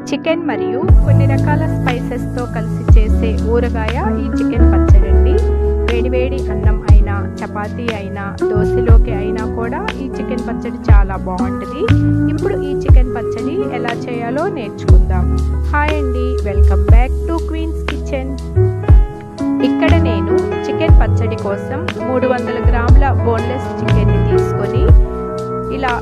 Chicken మరియు కొన్ని రకాల స్పైసెస్తో కలిసి చేసే ఊరగాయ ఈ చికెన్ పచ్చడి అండి. వేడివేడి అన్నం అయినా, చపాతీ అయినా, దోశలోకి అయినా కూడా ఈ చికెన్ పచ్చడి చాలా బాగుంటుంది. ఇప్పుడు ఈ చికెన్ పచ్చడి ఎలా చేయాలో నేర్చుకుందాం. హాయ్ అండి, welcome back to Queen's Kitchen. ఇక్కడ నేను చికెన్ పచ్చడి కోసం 300 గ్రాముల బోన్లెస్ చికెన్ని తీసుకొని ఇలా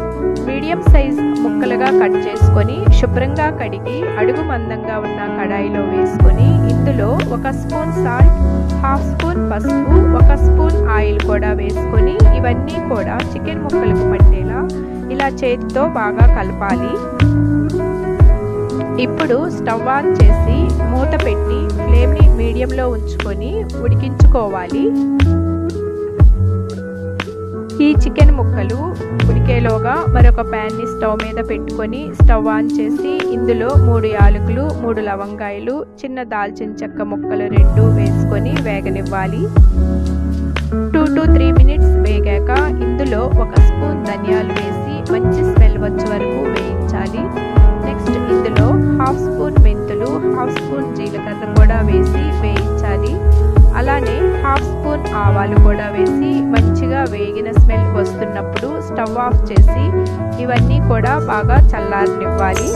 మీడియం సైజ్ ముక్కలుగా కట్ చేసుకొని శుభ్రంగా కడిగి అడుగు మందంగా ఉన్న కడాయిలో వేసుకొని ఇందులో 1 స్పూన్ సాల్ట్, 1/2 స్పూన్ పసుపు, 1 స్పూన్ ఆయిల్ కూడా వేసుకొని ఇవన్నీ కూడా చికెన్ ముక్కలకు పట్టేలా ఇలా చేతితో బాగా కలపాలి. ఇప్పుడు స్టవ్ ఆన్ చేసి మూత పెట్టి ఫ్లేమ్ని మీడియంలో ఉంచుకొని ఉడికించుకోవాలి. ఈ చికెన్ ముక్కలు ఉడికేలోగా మరొక ప్యాన్ని స్టవ్ మీద పెట్టుకొని స్టవ్ ఆన్ చేసి ఇందులో 3 యాలకులు, 3 లవంగాయలు, చిన్న దాల్చిన చెక్క ముక్కలు 2 వేసుకొని వేగనివ్వాలి. 2 to 3 మినిట్స్ వేగాక ఇందులో 1 స్పూన్ ధనియాలు వేసి మంచి స్మెల్ వచ్చే వరకు వేయించాలి. నెక్స్ట్ ఇందులో 1/2 స్పూన్ మెంతులు, 1/2 స్పూన్ జీలకర్ర కూడా వేసి వేయించాలి. అలానే 1/2 స్పూన్ ఆవాలు కూడా వేసి మంచిగా వేగిన స్మెల్ వస్తున్నప్పుడు స్టవ్ ఆఫ్ చేసి ఇవన్నీ కూడా బాగా చల్లారనివ్వాలి.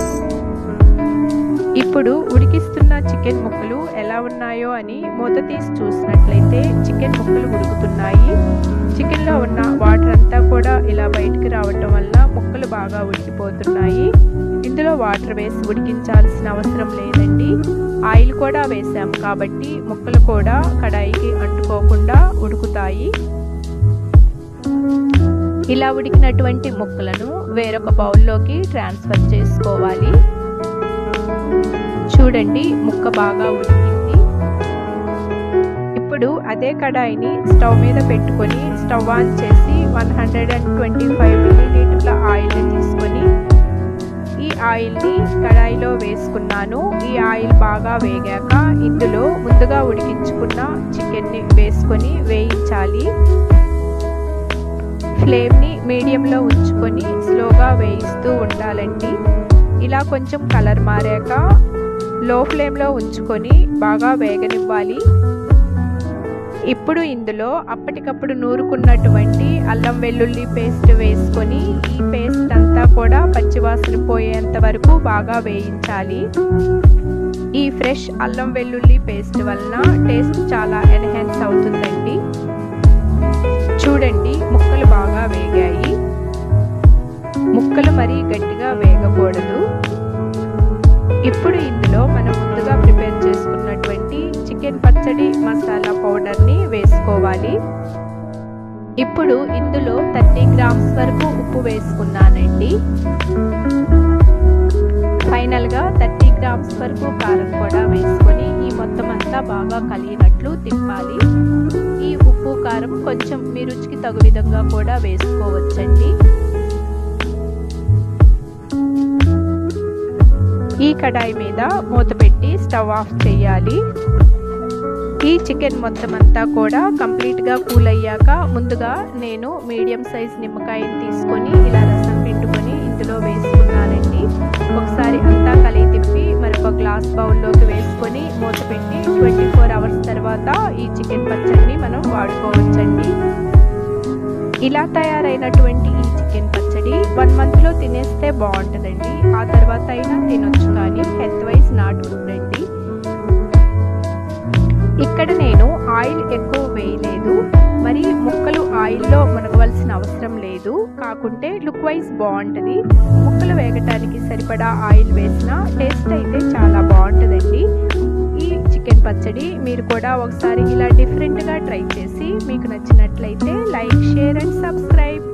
ఇప్పుడు ఉడికిస్తున్న చికెన్ ముక్కలు ఎలా ఉన్నాయో అని మూత తీసి చూసినట్లయితే చికెన్ ముక్కలు ఉడుకుతున్నాయి. చికెన్లో ఉన్న వాటర్ అంతా కూడా ఇలా బయటికి రావటం వల్ల ముక్కలు బాగా ఉడికిపోతున్నాయి. ఇందులో వాటర్ వేసి ఉడికించాల్సిన అవసరం లేదండి. ఆయిల్ కూడా వేసాం కాబట్టి ముక్కలు కూడా కడాయికి అంటుకోకుండా ఉడుకుతాయి. ఇలా ఉడికినటువంటి ముక్కలను వేరొక బౌల్లోకి ట్రాన్స్ఫర్ చేసుకోవాలి. చూడండి, ముక్క బాగా ఉడికింది. ఇప్పుడు అదే కడాయిని స్టవ్ మీద పెట్టుకొని స్టవ్ ఆన్ చేసి 125 మిల్లీలీటర్ల ఆయిల్ని తీసుకొని ఈ ఆయిల్ని కడాయిలో వేసుకున్నాను. ఈ ఆయిల్ బాగా వేగాక ఇందులో ముందుగా ఉడికించుకున్న చికెన్ని వేసుకొని వేయించాలి. ఫ్లేమ్ని మీడియంలో ఉంచుకొని స్లోగా వేయిస్తూ ఉండాలండి. ఇలా కొంచెం కలర్ మారాక లో ఫ్లేమ్లో ఉంచుకొని బాగా వేగనివ్వాలి. ఇప్పుడు ఇందులో అప్పటికప్పుడు నూరుకున్నటువంటి అల్లం వెల్లుల్లి పేస్ట్ వేసుకొని ఈ పేస్ట్ అంతా కూడా పచ్చివాసన పోయేంత వరకు బాగా వేయించాలి. ఈ ఫ్రెష్ అల్లం వెల్లుల్లి పేస్ట్ వలన టేస్ట్ చాలా ఎన్హాన్స్ అవుతుందండి. చూడండి, ముక్కలు బాగా వేగాయి. ముక్కలు మరీ గట్టిగా వేగకూడదు. ఇప్పుడు ఇందులో మనం ముందుగా ప్రిపేర్ చేసుకున్నటువంటి చికెన్ పచ్చడి మసాలా పౌడర్ని వేసుకోవాలి. ఇప్పుడు ఇందులో 30 గ్రామ్స్ వరకు ఉప్పు వేసుకున్నానండి. ఫైనల్గా 30 గ్రామ్స్ వరకు కారం కూడా వేసుకొని ఈ మొత్తం అంతా బాగా కలిగినట్లు తిప్పాలి. ఈ ఉప్పు కారం కొంచెం మీ రుచికి తగు విధంగా కూడా వేసుకోవచ్చండి. ఈ కడాయి మీద మూత పెట్టి స్టవ్ ఆఫ్ చేయాలి. ఈ చికెన్ మొత్తం అంతా కూడా కంప్లీట్గా కూల్ అయ్యాక ముందుగా నేను మీడియం సైజ్ నిమ్మకాయని తీసుకొని ఇలా రసం పెట్టుకొని ఇందులో వేసుకున్నానండి. ఒకసారి అంతా కలిగి తిప్పి మరొక గ్లాస్ బౌల్లోకి వేసుకొని మూత పెట్టి 24 అవర్స్ తర్వాత ఈ చికెన్ పచ్చడిని మనం వాడుకోవచ్చండి. ఇలా తయారైనటువంటి ఈ చికెన్ పచ్చడి 1 మంత్లో తినేస్తే బాగుంటుందండి. ఆ తర్వాత అయినా తినొచ్చు, కానీ హెల్త్ వైజ్ నాట్ గుడ్ అండి. ఇక్కడ నేను ఆయిల్ ఎక్కువ వేయలేదు, మరి ముక్కలు ఆయిల్లో మునగవలసిన అవసరం లేదు. కాకుంటే లుక్ వైజ్ బాగుంటుంది. ముక్కలు వేగటానికి సరిపడా ఆయిల్ వేసిన టేస్ట్ అయితే చాలా బాగుంటుందండి. ఈ చికెన్ పచ్చడి మీరు కూడా ఒకసారి ఇలా డిఫరెంట్గా ట్రై చేసి మీకు నచ్చినట్లయితే లైక్, షేర్ అండ్ సబ్స్క్రైబ్.